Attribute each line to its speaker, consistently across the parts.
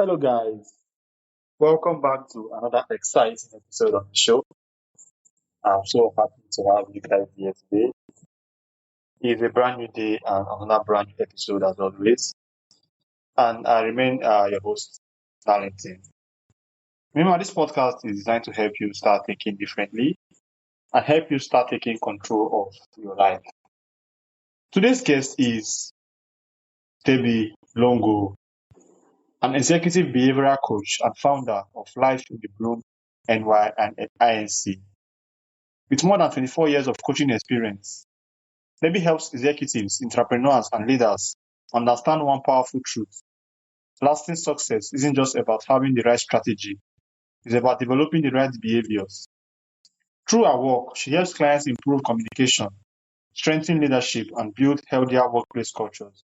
Speaker 1: Hello, guys. Welcome back to another exciting episode of the show. I'm so happy to have you guys here today. It's a brand new day and another brand new episode as always. And I remain your host, Darlington. Remember, this podcast is designed to help you start thinking differently and help you start taking control of your life. Today's guest is Debbie Longo, an executive behavioral coach and founder of Life in the Bloom NY and INC. With more than 24 years of coaching experience, Debbie helps executives, entrepreneurs, and leaders understand one powerful truth. Lasting success isn't just about having the right strategy, it's about developing the right behaviors. Through her work, she helps clients improve communication, strengthen leadership, and build healthier workplace cultures,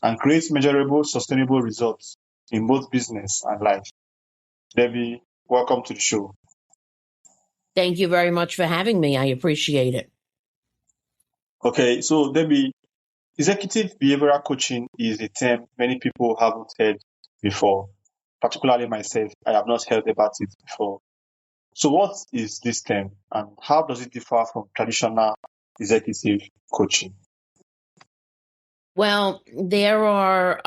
Speaker 1: and create measurable, sustainable results in both business and life. Debbie, welcome to the show.
Speaker 2: Thank you very much for having me. I appreciate it.
Speaker 1: Okay, so Debbie, executive behavioral coaching is a term many people haven't heard before, particularly myself. I have not heard about it before. So what is this term and how does it differ from traditional executive coaching?
Speaker 2: Well, there are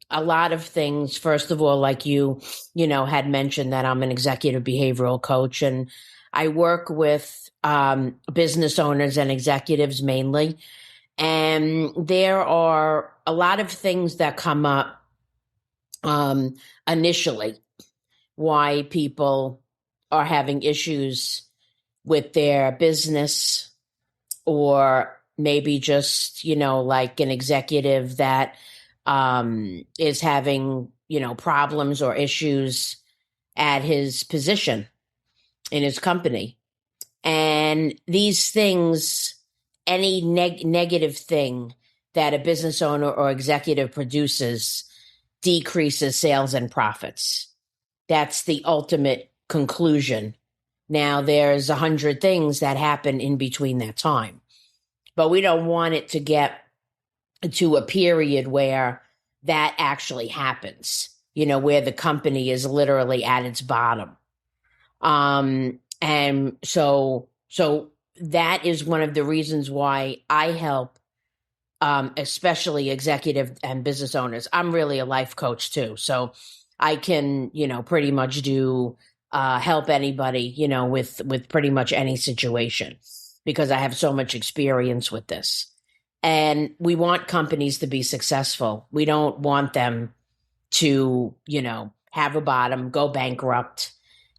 Speaker 2: a lot of things. First of all, like you had mentioned that I'm an executive behavioral coach, and I work with business owners and executives mainly. And there are a lot of things that come up initially, why people are having issues with their business, or maybe just, like an executive that is having, problems or issues at his position in his company. And these things, any negative thing that a business owner or executive produces decreases sales and profits. That's the ultimate conclusion. Now, there's 100 things that happen in between that time, but we don't want it to get to a period where that actually happens, where the company is literally at its bottom. And so that is one of the reasons why I help, especially executive and business owners. I'm really a life coach too. So I can, pretty much do, help anybody, with pretty much any situation, because I have so much experience with this. And we want companies to be successful. We don't want them to, have a bottom, go bankrupt.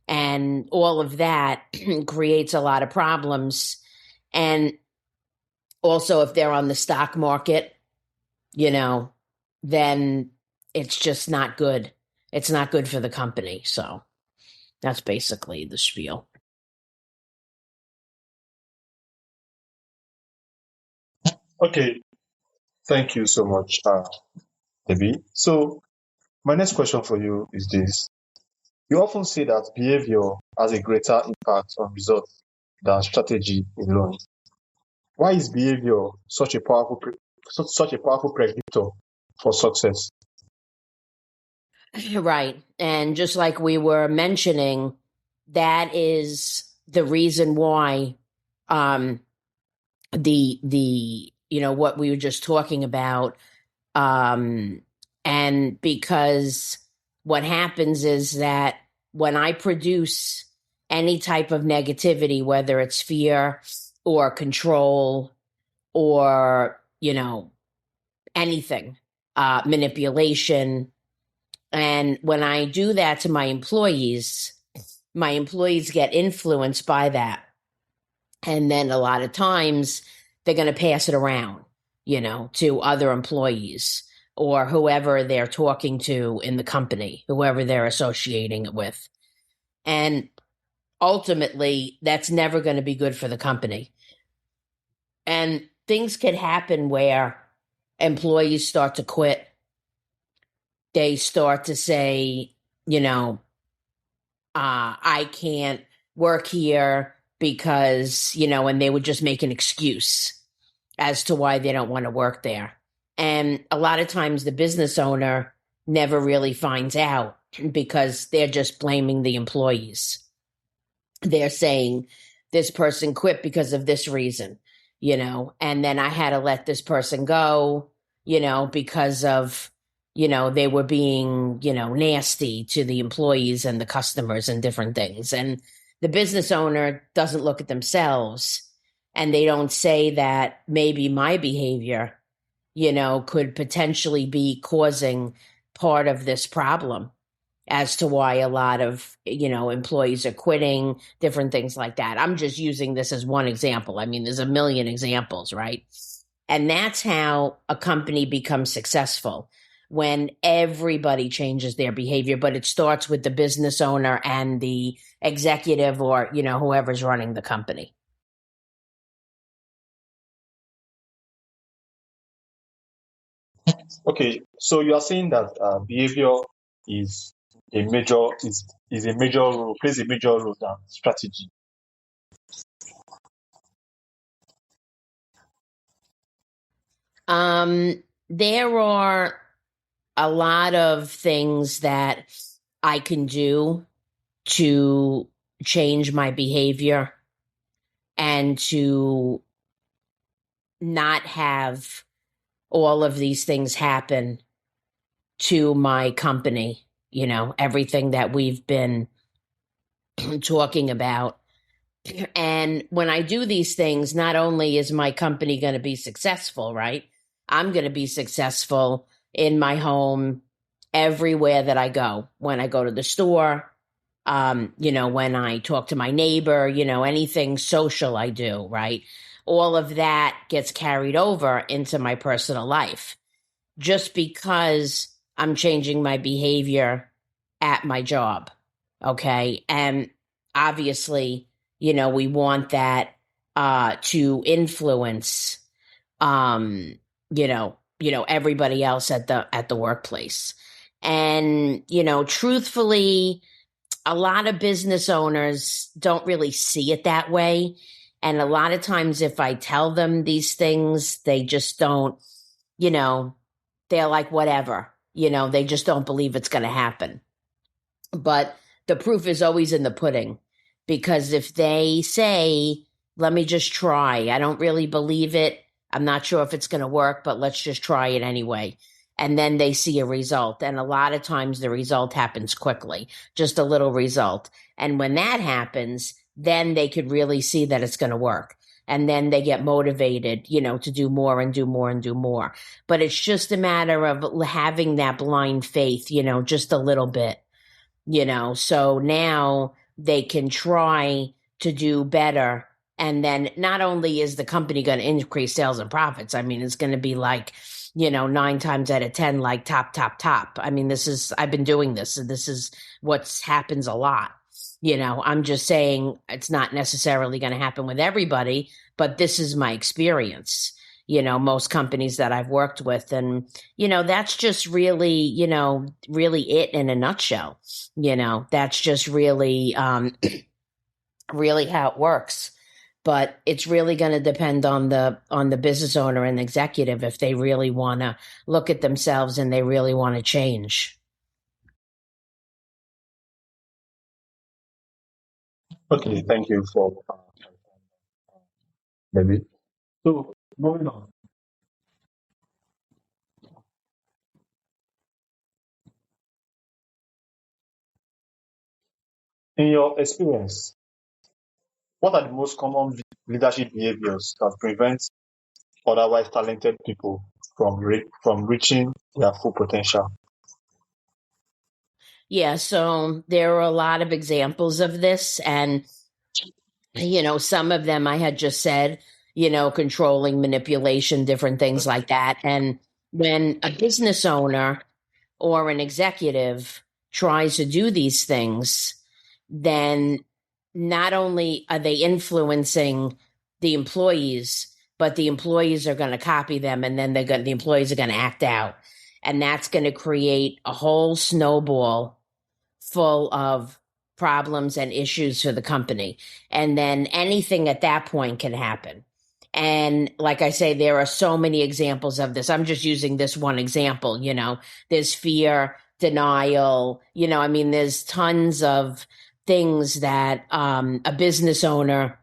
Speaker 2: And all of that creates a lot of problems. And also, if they're on the stock market, then it's just not good. It's not good for the company. So that's basically the spiel.
Speaker 1: Okay, thank you so much, Debbie. So my next question for you is this. You often say that behavior has a greater impact on results than strategy alone. Why is behavior such a powerful predictor for success?
Speaker 2: Right. And just like we were mentioning, that is the reason why the what we were just talking about, and because what happens is that when I produce any type of negativity, whether it's fear or control or anything, manipulation, and when I do that to my employees get influenced by that. And then a lot of times they're going to pass it around, to other employees or whoever they're talking to in the company, whoever they're associating it with. And ultimately, that's never going to be good for the company. And things could happen where employees start to quit. They start to say, I can't work here because, and they would just make an excuse as to why they don't want to work there. And a lot of times the business owner never really finds out because they're just blaming the employees. They're saying this person quit because of this reason, and then I had to let this person go, because of, they were being, nasty to the employees and the customers and different things. And the business owner doesn't look at themselves and they don't say that maybe my behavior, could potentially be causing part of this problem as to why a lot of, employees are quitting, different things like that. I'm just using this as one example. I mean, there's a million examples, right? And that's how a company becomes successful, when everybody changes their behavior, but it starts with the business owner and the executive or, whoever's running the company.
Speaker 1: Okay, so you are saying that behavior is is a major role, plays a major role than strategy.
Speaker 2: There are a lot of things that I can do to change my behavior and to not have all of these things happen to my company, everything that we've been talking about. And when I do these things, not only is my company going to be successful, right? I'm going to be successful in my home, everywhere that I go. When I go to the store, when I talk to my neighbor, anything social I do, right? All of that gets carried over into my personal life just because I'm changing my behavior at my job. Okay. And obviously, we want that to influence everybody else at the workplace. And, truthfully, a lot of business owners don't really see it that way. And a lot of times if I tell them these things, they just don't, they're like, whatever, they just don't believe it's going to happen. But the proof is always in the pudding, because if they say, let me just try, I don't really believe it, I'm not sure if it's going to work, but let's just try it anyway. And then they see a result. And a lot of times the result happens quickly, just a little result. And when that happens, then they could really see that it's going to work. And then they get motivated, to do more and do more and do more. But it's just a matter of having that blind faith, just a little bit, so now they can try to do better. And then not only is the company going to increase sales and profits, I mean, it's going to be like, 9 times out of 10, like top, top, top. I mean, I've been doing this. And this is what happens a lot. I'm just saying it's not necessarily going to happen with everybody, but this is my experience, most companies that I've worked with. And, that's just really, really it in a nutshell. That's just really, really how it works. But it's really going to depend on the business owner and executive if they really want to look at themselves and they really want to change.
Speaker 1: Okay, thank you for David. So moving on. In your experience, what are the most common leadership behaviors that prevent otherwise talented people from reaching their full potential?
Speaker 2: Yeah, so there are a lot of examples of this. And, some of them I had just said, controlling, manipulation, different things like that. And when a business owner or an executive tries to do these things, then not only are they influencing the employees, but the employees are going to copy them, and then the employees are going to act out. And that's going to create a whole snowball full of problems and issues for the company. And then anything at that point can happen. And like I say, there are so many examples of this. I'm just using this one example. There's fear denial. I mean, there's tons of things that a business owner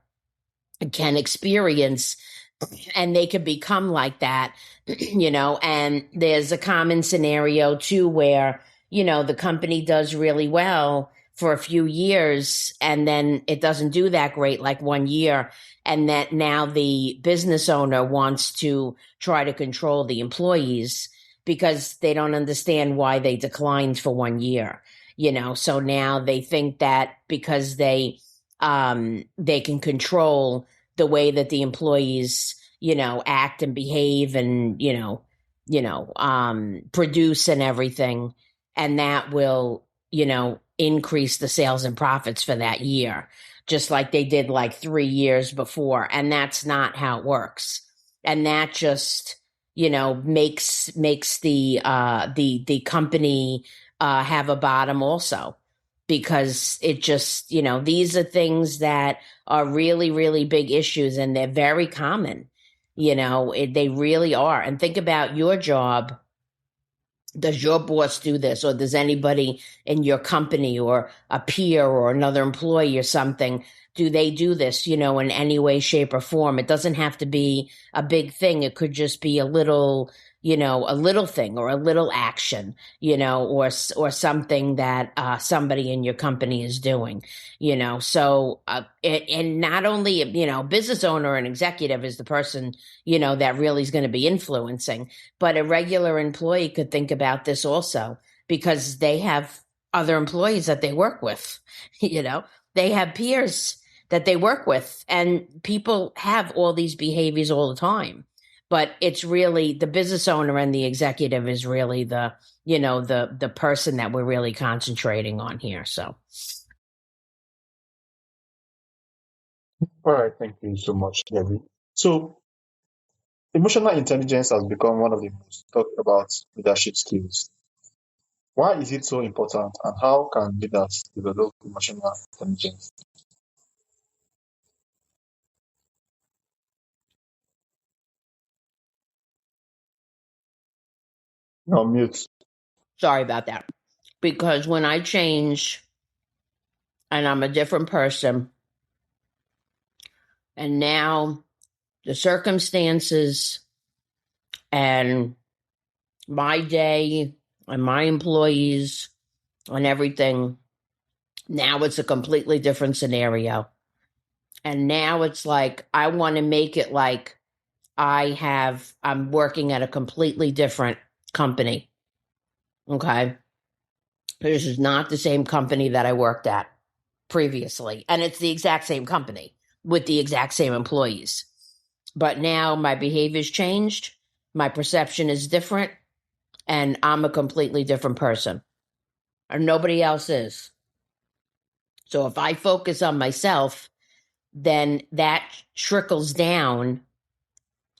Speaker 2: can experience, and they can become like that, and there's a common scenario too where, the company does really well for a few years and then it doesn't do that great, like 1 year. And that now the business owner wants to try to control the employees because they don't understand why they declined for 1 year, so now they think that because they can control the way that the employees, act and behave and, produce and everything. And that will, increase the sales and profits for that year, just like they did like 3 years before. And that's not how it works. And that just, makes the company have a bottom also, because it just, these are things that are really, really big issues, and they're very common. They really are. And think about your job. Does your boss do this, or does anybody in your company or a peer or another employee or something, do they do this, in any way, shape, or form? It doesn't have to be a big thing. It could just be a little thing or a little action, or something that somebody in your company is doing, So, and not only, business owner and executive is the person, that really is going to be influencing, but a regular employee could think about this also, because they have other employees that they work with, they have peers that they work with, and people have all these behaviors all the time. But it's really the business owner and the executive is really the person that we're really concentrating on here. So,
Speaker 1: All right, thank you so much, David. So, emotional intelligence has become one of the most talked about leadership skills. Why is it so important, and how can leaders develop emotional intelligence? Now, mute.
Speaker 2: sorry about that. Because when I change and I'm a different person, and now the circumstances and my day and my employees and everything, now it's a completely different scenario. And now it's like, I want to make it like I'm working at a completely different company. Okay. This is not the same company that I worked at previously. And it's the exact same company with the exact same employees. But now my behavior's changed. My perception is different. And I'm a completely different person. And nobody else is. So if I focus on myself, then that trickles down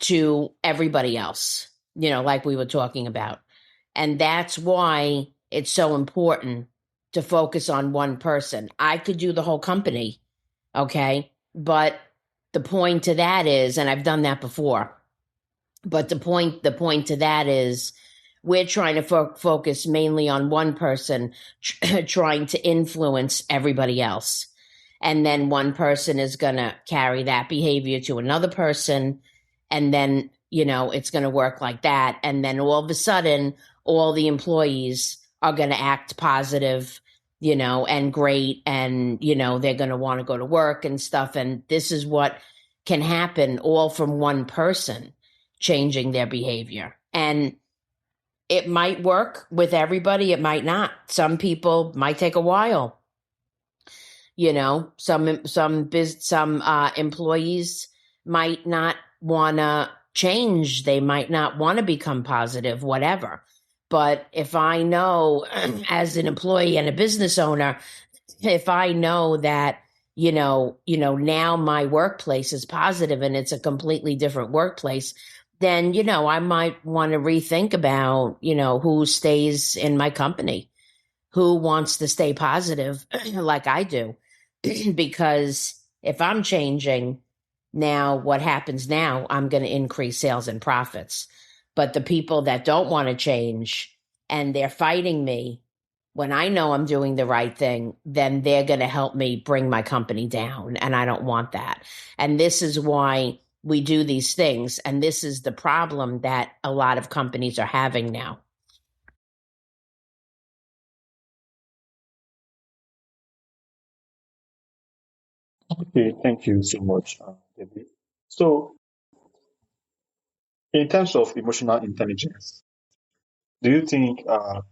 Speaker 2: to everybody else, like we were talking about. And that's why it's so important to focus on one person. I could do the whole company, okay? But the point to that is, and I've done that before, but the point to that is, we're trying to focus mainly on one person, trying to influence everybody else. And then one person is going to carry that behavior to another person. And then, it's going to work like that. And then all of a sudden, all the employees are going to act positive, and great. And, they're going to want to go to work and stuff. And this is what can happen all from one person changing their behavior. And it might work with everybody. It might not. Some people might take a while. Some employees might not want to change. They might not want to become positive, whatever. But if I know as an employee and a business owner, if I know that, now my workplace is positive and it's a completely different workplace, then, I might want to rethink about, who stays in my company, who wants to stay positive like I do. Because if I'm changing now, what happens now, I'm going to increase sales and profits. But the people that don't want to change and they're fighting me, when I know I'm doing the right thing, then they're going to help me bring my company down. And I don't want that. And this is why we do these things. And this is the problem that a lot of companies are having now.
Speaker 1: Okay, thank you so much, David. So, in terms of emotional intelligence, do you think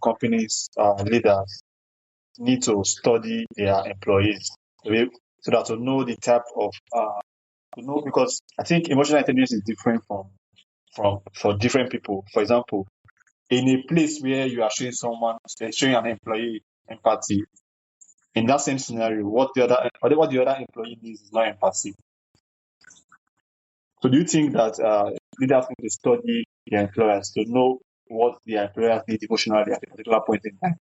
Speaker 1: companies, leaders need to study their employees so that to know the type of to know, because I think emotional intelligence is different from for different people. For example, in a place where you are showing an employee empathy, in that same scenario, what the other employee needs is not empathy. So do you think that leaders need to study their employers to know what their employers need emotionally at a particular point in time?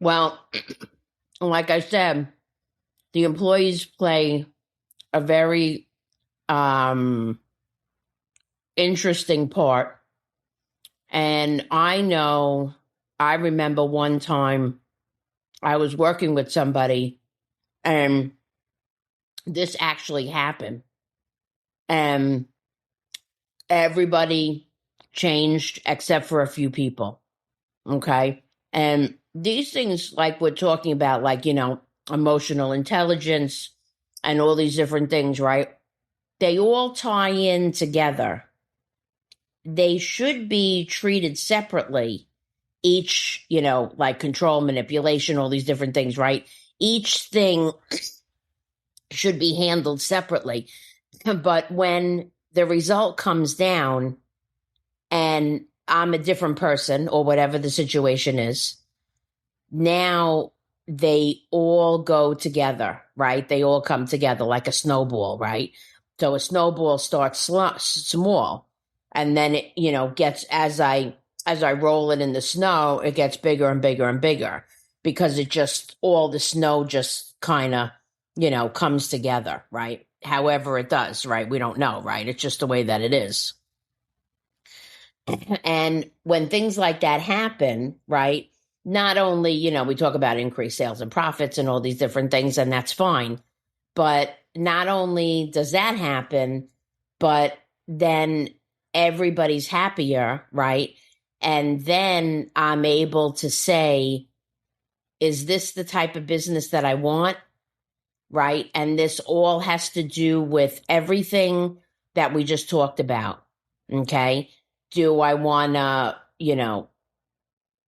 Speaker 2: Well, like I said, the employees play a very interesting part. And I remember one time I was working with somebody and this actually happened. And everybody changed except for a few people. Okay. And these things, like we're talking about, like, emotional intelligence and all these different things, right? They all tie in together. They should be treated separately. Each, like control, manipulation, all these different things, right? Each thing should be handled separately. But when the result comes down and I'm a different person or whatever the situation is, now they all go together, right? They all come together like a snowball, right? So a snowball starts small, and then it, gets as I roll it in the snow, it gets bigger and bigger and bigger because all the snow just kind of, comes together, right? However it does, right? We don't know, right? It's just the way that it is. And when things like that happen, right? Not only, we talk about increased sales and profits and all these different things, and that's fine. But not only does that happen, but then everybody's happier, right? And then I'm able to say, is this the type of business that I want? Right? And this all has to do with everything that we just talked about. Okay. Do I want to,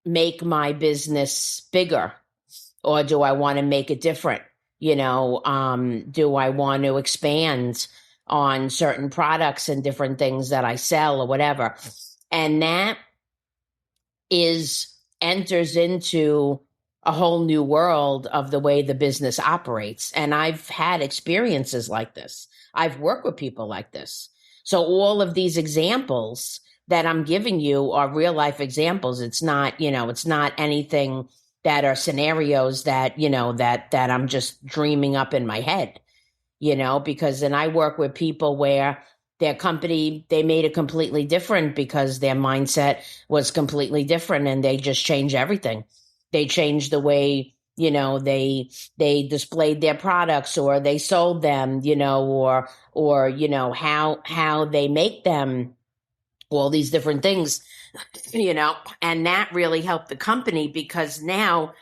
Speaker 2: make my business bigger, or do I want to make it different? Do I want to expand on certain products and different things that I sell or whatever? And that enters into a whole new world of the way the business operates. And I've had experiences like this. I've worked with people like this. So all of these examples that I'm giving you are real life examples. It's not, it's not anything that are scenarios that, that I'm just dreaming up in my head, because then I work with people where their company, they made it completely different because their mindset was completely different, and they just changed everything. They changed the way, they displayed their products, or they sold them, or how they make them, all these different things, and that really helped the company because now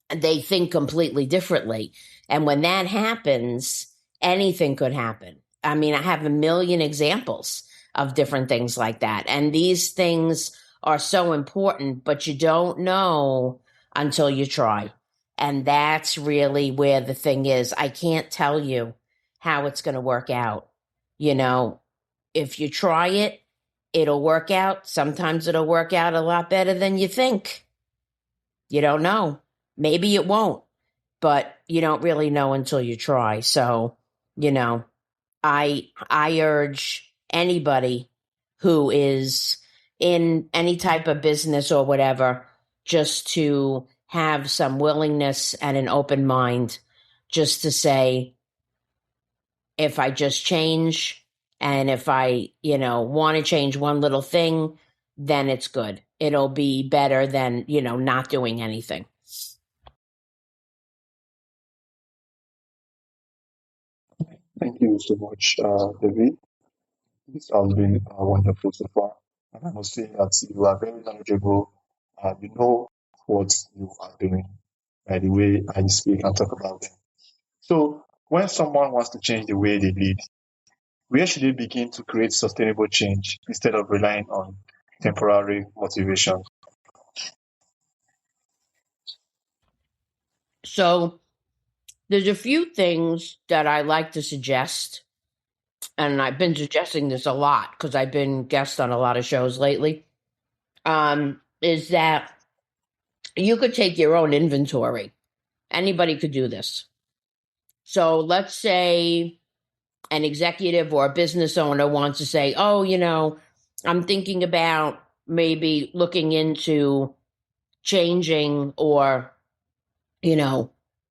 Speaker 2: they think completely differently. And when that happens, anything could happen. I mean, I have a million examples of different things like that. And these things are so important, but you don't know until you try. And that's really where the thing is. I can't tell you how it's going to work out. If you try it, it'll work out. Sometimes it'll work out a lot better than you think. You don't know. Maybe it won't, but you don't really know until you try. So, I urge anybody who is in any type of business or whatever just to have some willingness and an open mind, just to say, if I just change, and if I, want to change one little thing, then it's good. it'll be better than, not doing anything.
Speaker 1: Thank you so much, David. This has been wonderful so far. And I must say that you are very knowledgeable. You know what you are doing by the way I speak and talk about them. So, when someone wants to change the way they lead, where should they begin to create sustainable change instead of relying on temporary motivation?
Speaker 2: So there's a few things that I like to suggest, and I've been suggesting this a lot because I've been guest on a lot of shows lately, is that you could take your own inventory. Anybody could do this. So let's say an executive or a business owner wants to say, oh, I'm thinking about maybe looking into changing or,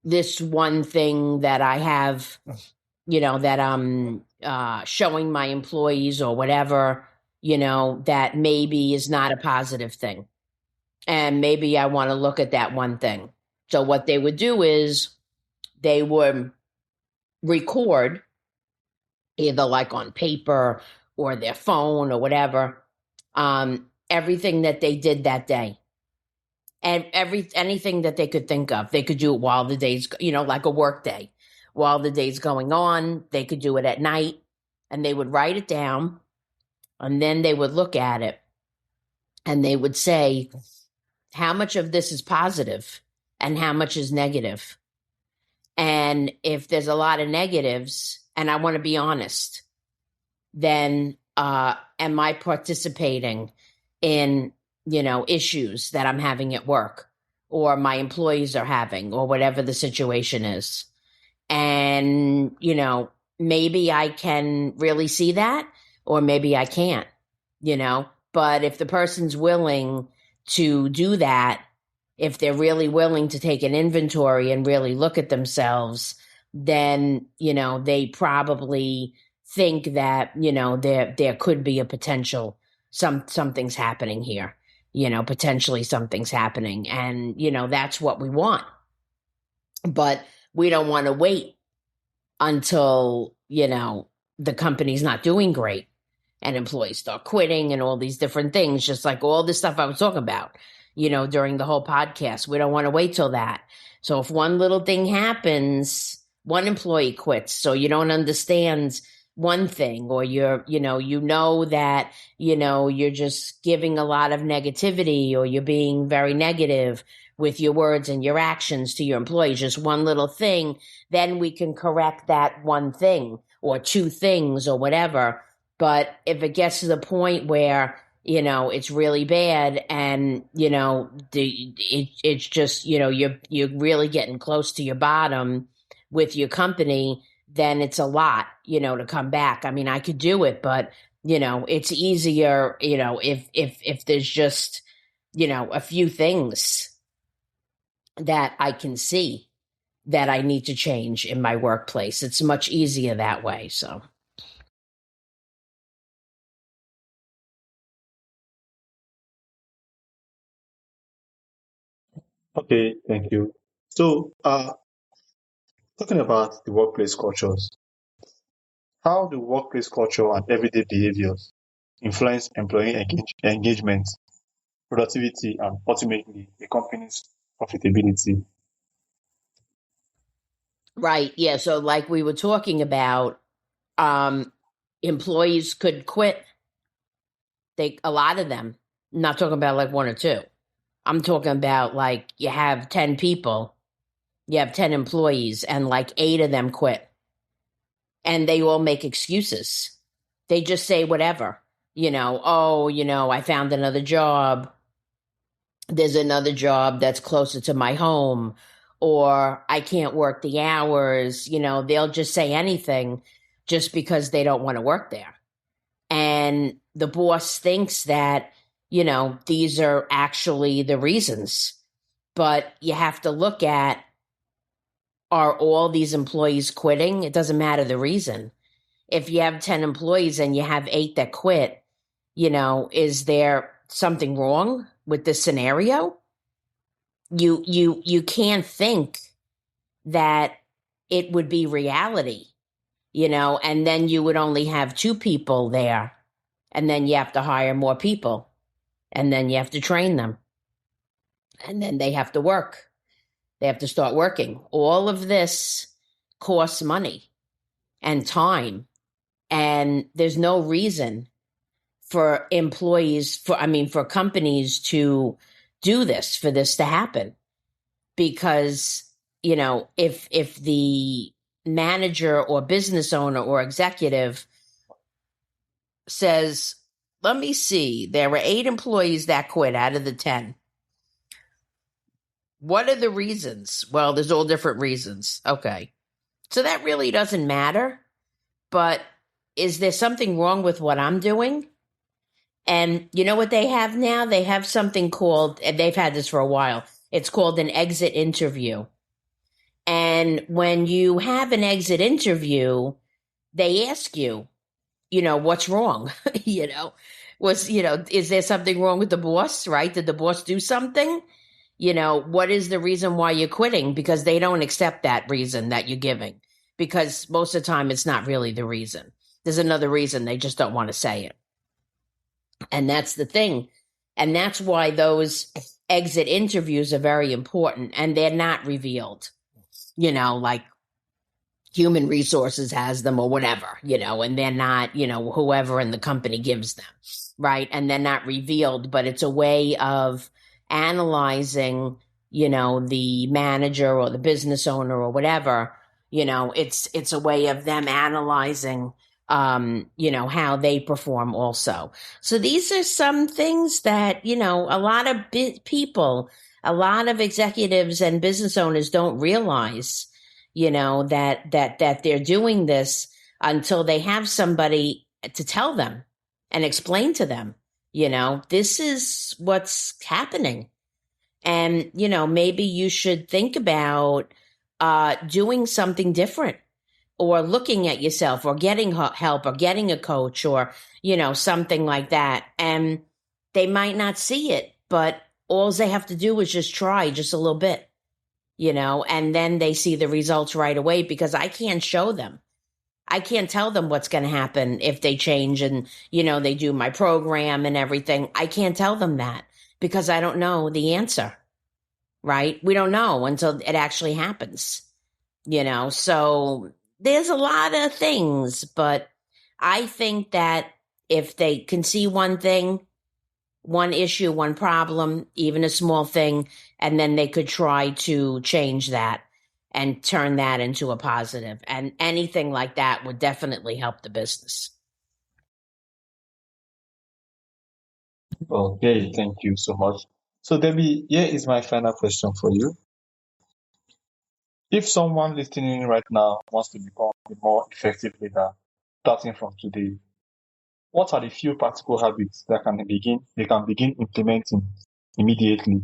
Speaker 2: this one thing that I have, that I'm showing my employees or whatever, that maybe is not a positive thing. And maybe I want to look at that one thing. So what they would do is they would record either like on paper or their phone or whatever, everything that they did that day. And anything that they could think of. They could do it while the day's, like a work day. While the day's going on, they could do it at night, and they would write it down, and then they would look at it, and they would say, how much of this is positive and how much is negative? And if there's a lot of negatives, and I want to be honest, then am I participating in, issues that I'm having at work or my employees are having or whatever the situation is? And, maybe I can really see that or maybe I can't, but if the person's willing to do that, if they're really willing to take an inventory and really look at themselves, then, they probably think that, there could be a potential, something's happening here, potentially something's happening. And, that's what we want. But we don't want to wait until, the company's not doing great and employees start quitting and all these different things, just like all this stuff I was talking about, during the whole podcast. We don't want to wait till that. So if one little thing happens, one employee quits, so you don't understand one thing, or you're, that, you're just giving a lot of negativity, or you're being very negative with your words and your actions to your employees, just one little thing, then we can correct that one thing or two things or whatever. But if it gets to the point where, it's really bad and, it's just, you're really getting close to your bottom with your company, then it's a lot, to come back. I mean, I could do it, but, it's easier, if there's just, a few things that I can see that I need to change in my workplace. It's much easier that way. So.
Speaker 1: Okay, thank you. So, talking about the workplace cultures, how do workplace culture and everyday behaviors influence employee engagement, productivity, and ultimately the company's profitability?
Speaker 2: Right. Yeah. So like we were talking about, employees could quit. A lot of them, I'm not talking about like one or two. I'm talking about like you have 10 people, you have 10 employees, and like 8 of them quit. And they all make excuses. They just say whatever, oh, I found another job. There's another job that's closer to my home, or I can't work the hours. They'll just say anything just because they don't want to work there. And the boss thinks that, these are actually the reasons. But you have to look at, are all these employees quitting? It doesn't matter the reason. If you have 10 employees and you have 8 that quit, is there something wrong with this scenario, you can't think that it would be reality, and then you would only have 2 people there, and then you have to hire more people, and then you have to train them, and then they have to work. They have to start working. All of this costs money and time, and there's no reason for for companies to do this, for this to happen. Because, if the manager or business owner or executive says, let me see, there were 8 employees that quit out of the 10. What are the reasons? Well, there's all different reasons. Okay. So that really doesn't matter. But is there something wrong with what I'm doing? And you know what they have now? They have something called, and they've had this for a while, it's called an exit interview. And when you have an exit interview, they ask you, what's wrong? Is there something wrong with the boss, right? Did the boss do something? What is the reason why you're quitting? Because they don't accept that reason that you're giving. Because most of the time, it's not really the reason. There's another reason. They just don't want to say it. And that's the thing. And that's why those exit interviews are very important. And they're not revealed, like human resources has them or whatever, and they're not, whoever in the company gives them, right? And they're not revealed, but it's a way of analyzing, the manager or the business owner or whatever, it's a way of them analyzing, how they perform also. So these are some things that, a lot of people, a lot of executives and business owners don't realize, that they're doing this until they have somebody to tell them and explain to them, this is what's happening. And, maybe you should think about doing something different, or looking at yourself, or getting help, or getting a coach, or, something like that. And they might not see it, but all they have to do is just try just a little bit, and then they see the results right away, because I can't show them. I can't tell them what's going to happen if they change and, they do my program and everything. I can't tell them that because I don't know the answer, right? We don't know until it actually happens, so there's a lot of things, but I think that if they can see one thing, one issue, one problem, even a small thing, and then they could try to change that and turn that into a positive. And anything like that would definitely help the business.
Speaker 1: Okay, thank you so much. So, Debbie, here is my final question for you. If someone listening right now wants to become a more effective leader, starting from today, what are the few practical habits that they can begin implementing immediately?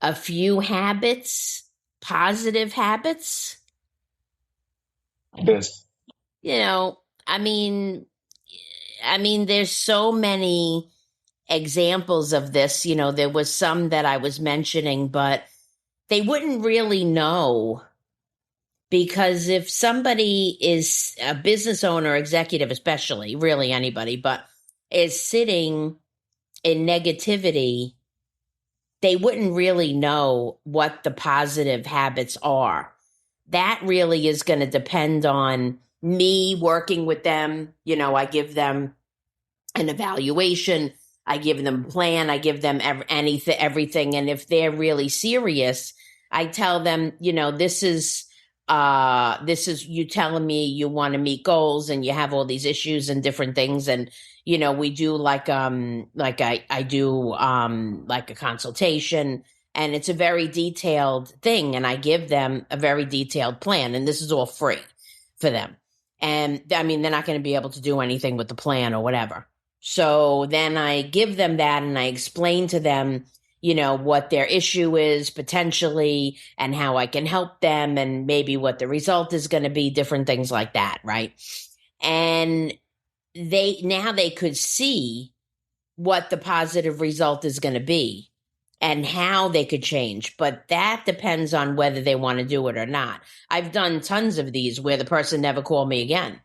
Speaker 2: A few habits, positive habits.
Speaker 1: Yes.
Speaker 2: There's so many examples of this. There was some that I was mentioning, but they wouldn't really know, because if somebody is a business owner, executive, especially, really anybody, but is sitting in negativity, they wouldn't really know what the positive habits are. That really is going to depend on me working with them. I give them an evaluation, I give them a plan, I give them everything. And if they're really serious, I tell them, this is you telling me you want to meet goals and you have all these issues and different things. And, we do like I do like a consultation, and it's a very detailed thing. And I give them a very detailed plan, and this is all free for them. And they're not going to be able to do anything with the plan or whatever. So then I give them that, and I explain to them, what their issue is potentially, and how I can help them, and maybe what the result is going to be, different things like that, right? And they could see what the positive result is going to be and how they could change. But that depends on whether they want to do it or not. I've done tons of these where the person never called me again.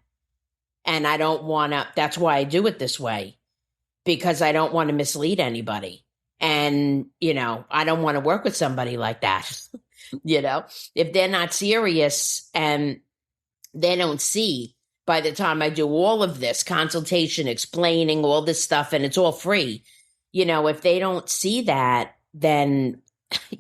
Speaker 2: And I don't want to, that's why I do it this way, because I don't want to mislead anybody. And, I don't want to work with somebody like that. If they're not serious and they don't see by the time I do all of this consultation, explaining all this stuff, and it's all free, if they don't see that, then,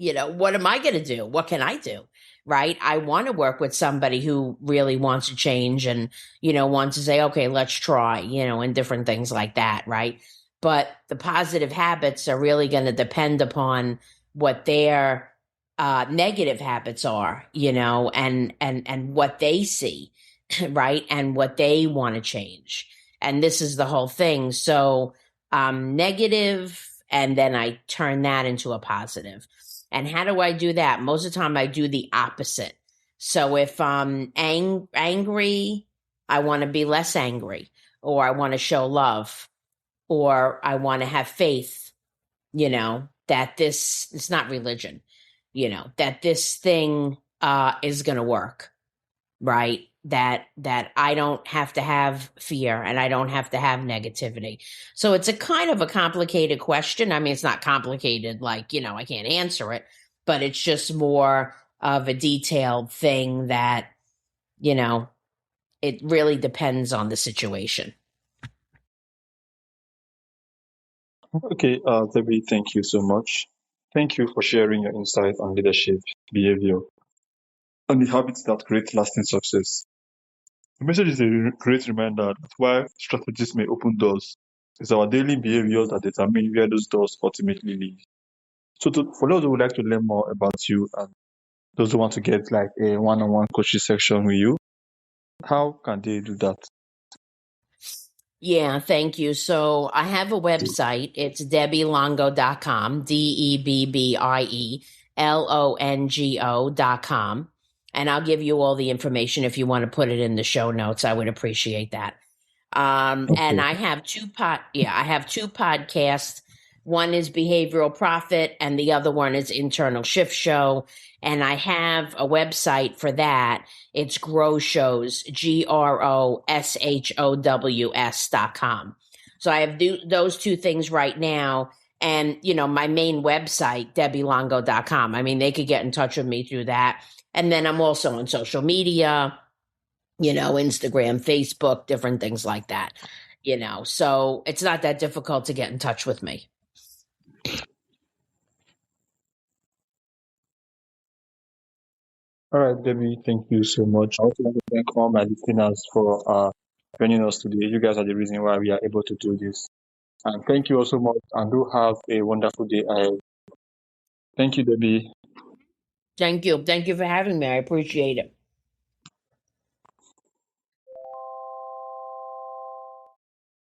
Speaker 2: what am I going to do? What can I do? Right? I want to work with somebody who really wants to change and, wants to say, okay, let's try, and different things like that. Right. But the positive habits are really going to depend upon what their negative habits are, and what they see, right? And what they want to change. And this is the whole thing. So negative, and then I turn that into a positive. And how do I do that? Most of the time I do the opposite. So if I'm angry, I want to be less angry, or I want to show love, or I want to have faith, that it's not religion, that this thing is going to work, right? That I don't have to have fear and I don't have to have negativity. So it's a kind of a complicated question. I mean, it's not complicated, like, I can't answer it, but it's just more of a detailed thing that, it really depends on the situation.
Speaker 1: Okay, Debbie, thank you so much. Thank you for sharing your insight on leadership, behavior, and the habits that create lasting success. The message is a great reminder that while strategies may open doors, it's our daily behaviors that determine where those doors ultimately lead. So, for those who would like to learn more about you and those who want to get like a one-on-one coaching section with you, how can they do that?
Speaker 2: Yeah, thank you. So I have a website. It's debbielongo.com, DEBBIELONGO.com. And I'll give you all the information if you want to put it in the show notes. I would appreciate that. And I have two podcasts. One is Behavioral Profit and the other one is Internal Shift Show. And I have a website for that. It's Grow Shows, GROSHOWS.com. So I have those two things right now. And, my main website, debbielongo.com. I mean, they could get in touch with me through that. And then I'm also on social media, Instagram, Facebook, different things like that, so it's not that difficult to get in touch with me.
Speaker 1: All right, Debbie, thank you so much. I also want to thank all my listeners for joining us today. You guys are the reason why we are able to do this. And thank you also much, and do have a wonderful day ahead. Thank you, Debbie.
Speaker 2: Thank you for having me. I appreciate it.